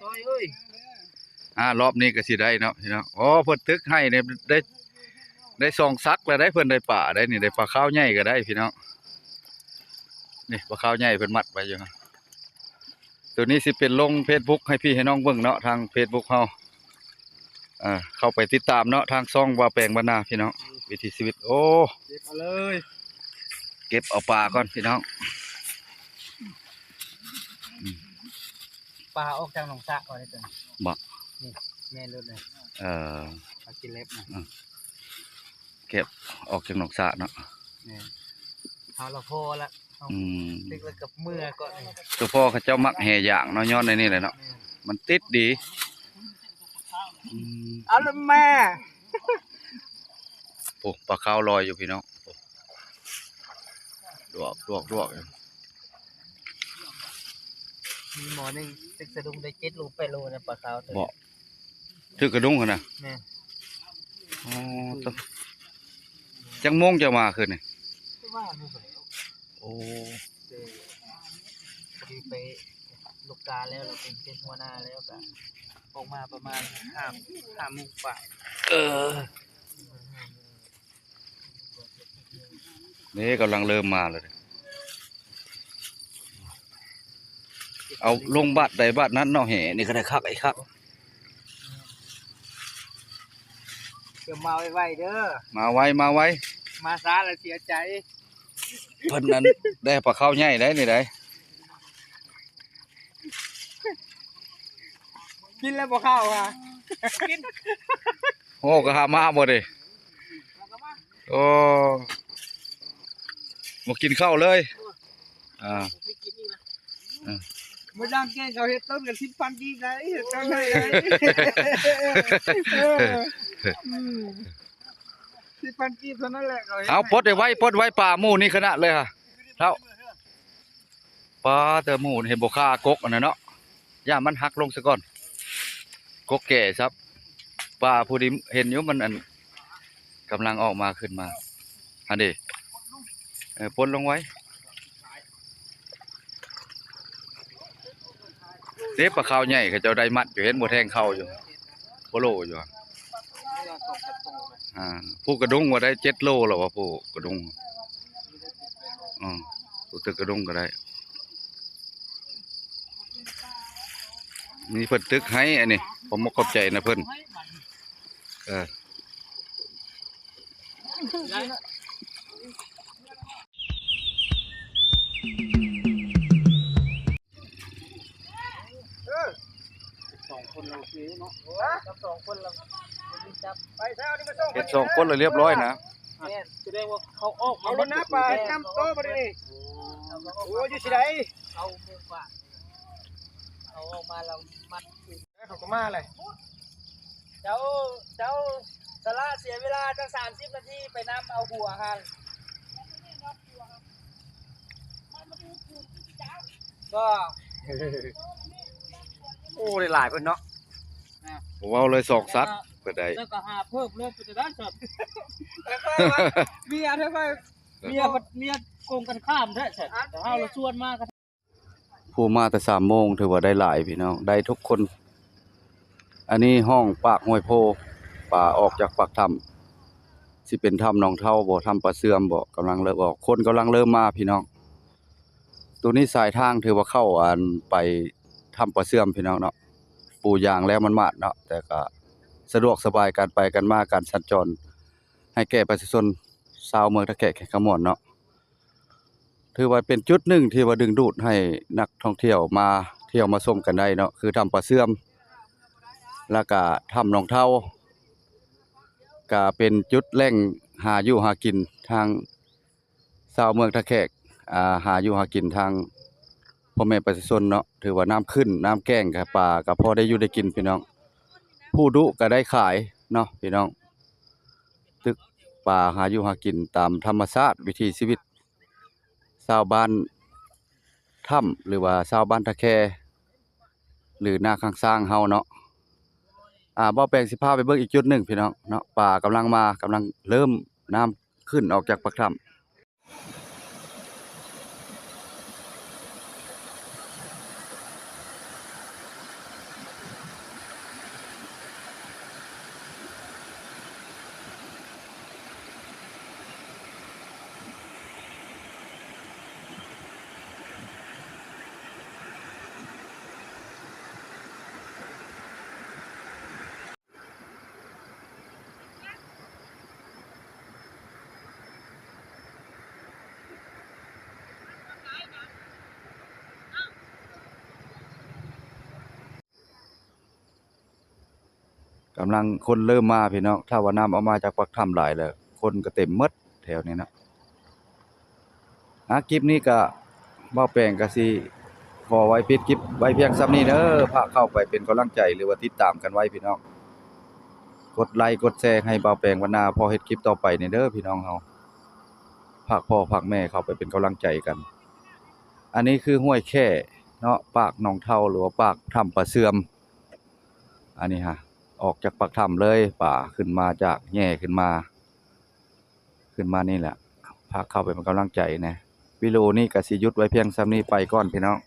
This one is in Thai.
อยเอ้ยรอบนี้ก็สิได้เนาะพี่น้องอ๋อเพิ่นตึกให้เนี่ยได้ซองซักแล้วได้เพิ่นได้ป่าได้นี่ได้ปลาขาวใหญ่ก็ได้พี่น้องนี่ปลาขาวใหญ่เพิ่นมัดไว้อยู่นะตัวนี้สิเป็นลง Facebook ให้พี่ให้น้องเบิ่งเนาะทาง Facebook เฮาเข้าไปติดตามเนาะทางช่องว่าแปลงบ้านนาพี่น้องวิถีชีวิตโอ้เก็บเอาเลยเก็บเอาปลาก่อนพี่น้องปลาออกจากหนองสระก่อนได้ตัวบ่นี่แม่รถเลยปลากินเล็บนะเก็บออกจากหนองสระเนาะนี่เอาละพอละติดเลยกับมือก่อนตัวพ่อเขาเจ้ามักแห่อย่างเนาะย้อนในนี่เลยเนาะมันติดดีเอาละแม่โอ้ปลาขาวลอยอยู่พี่น้องลวกมีหมอหนึ่งตึกสะดุ้งได้7 โล 8 โลนะปลาขาวบ่ตึกกระดุ้งขนาดอ๋อจังโมงจะมาคืนนี่โอ้พอดีไปลูกกาแล้วเราเป็นหัวหน้าแล้วก็ออกมาประมาณ5 โมงฝ่ายนี่กำลังเริ่มมาเลยเอาลงบัดใดบัดนั้นเนาะแห่นี่ก็ได้คักไอ้คักเดี๋ยวมาไวๆเด้อมาไวมาซาแล้วเสียใจเพิ่นนั้นได้ปลาข้าวใหญ่ได้นี่ได้กินแล้วบ่เข้าค่ะกินโอ้ก็หามาบ่ดิโอ้บ่กินข้าวเลยมาดังแกงเขาเฮ็ดต้นกัน10,000ดีไงเฮ็ดจังได๋10,000กีบเท่านั้นแหละเอาปลดไว้ปลาหมู่นี่ขนาดเลยค่ะเท่าปลาแต่หมู่เห็นบ่ค่ากกอันนั้นเนาะย่ามันหักลงซะก่อนกกแก่ครับปลาผู้ที่เห็นอยู่มันอันกำลังออกมาขึ้นมาอันนี้ปลดลงไว้เด็บปลาขาวใหญ่เขาเจ้าได้มัดอยู่เห็นบ่แทงเข้าอยู่โปโลอยู่ผู้กระดุงว่าได้7 โลหรอวะผู้กระดุงผู้ตึกกระดุงก็ได้มีเพิ่นตึกให้อันนี้ผมบ่เข้าใจนะเพิ่น2 คนเราซื้อเนาะ2 คนเราจับไปเช้านี่มาส่งเฮ็ด2 คนเลยเรียบร้อยนะแสดงว่าเขาออกเอารถน้ำปลาน้ำโตบ่ได้นี่โอ้อยู่สิไดเอามือฝากเอาออกมาเรามัดเขาก็มาเลยเจ้าสละเสียเวลาจัง30 นาทีไปน้ำเอาหัวหันก็โอ้ได้หลายคนเนาะผมเอาเลย2 ซัดก็ได้แล้วก็หาเพิ่มเลยไปได้ครับเมียเท่าไหร่เมียโกงกันข้ามแท้ๆแต่เฮาเราชวนมากันผู้มาแต่3 โมงถือว่าได้หลายพี่น้องได้ทุกคนอันนี้ห้องปากห้วยโพป่าออกจากปากถ้ำสิเป็นถ้ำหนองเท่าบ่ถ้ำปลาเสื่อมบ่กำลังเริ่มออกคนกำลังเริ่มมาพี่น้องตัวนี้สายทางถือว่าเข้าไปถ้ำปลาเสื่อมพี่น้องเนาะปูยางแล้วมันมาดเนาะแต่ก็สะดวกสบายการไปกันมาการสัญจรให้แก่ประชาชนชาวเมืองตะแกะแขกขมอนเนาะถือว่าเป็นจุดหนึ่งที่ว่าดึงดูดให้นักท่องเที่ยวมาเที่ยวมาชมกันได้เนาะคือถ้ำปลาเสื่อมแล้วก็ถ้ำหนองเท่าก็เป็นจุดแหล่งหาอยู่หากินทางชาวเมืองตะแขกหาอยู่หากินทางพ่อแม่ประชาชนเนาะถือว่าน้ำขึ้นน้ำแกงกับปลาก็พอได้อยู่ได้กินพี่น้องผู้ดุก็ได้ขายเนาะพี่น้องตึกปลาหาอยู่หากินตามธรรมชาติวิถีชีวิตชาวบ้านถ้ำหรือว่าชาวบ้านตะแคหรือนาข้างสร้างเฮาเนาะบ่แปลงสิพาไปเบิ่งอีกจุดหนึ่งพี่น้องเนาะป่ากำลังเริ่มน้ำขึ้นออกจากปากถ้ำ กำลังคนเริ่มมาพี่น้องถ้าว่าน้ำเอามาจากปากถ้ำหลายแล้วคนก็เต็มหมดแถวนี้นะคลิปนี้ก็บ่าวแปลงก็สิขอไว้ปิดคลิปไว้เพียงส่ำนี้เด้อพาเข้าไปเป็นกำลังใจหรือว่าติดตามกันไว้พี่น้องกดไลค์กดแชร์ให้บ่าวแปลงวันหน้าพอเฮ็ดคลิปต่อไปนี่เด้อพี่น้องเฮาฝากพ่อฝากแม่เข้าไปเป็นกำลังใจกันอันนี้คือห้วยแค่เนาะปากหนองเท่าหรือว่าปากถ้ำปลาเสื่อมอันนี้ฮะออกจากปากถ้ำเลยป่าขึ้นมาจากแง่ขึ้นมานี่แหละพาเข้าไปเป็นกำลังใจนะวิดีโอนี้ก็สิหยุดไว้เพียงส่ำนี้ไปก่อนพี่น้อง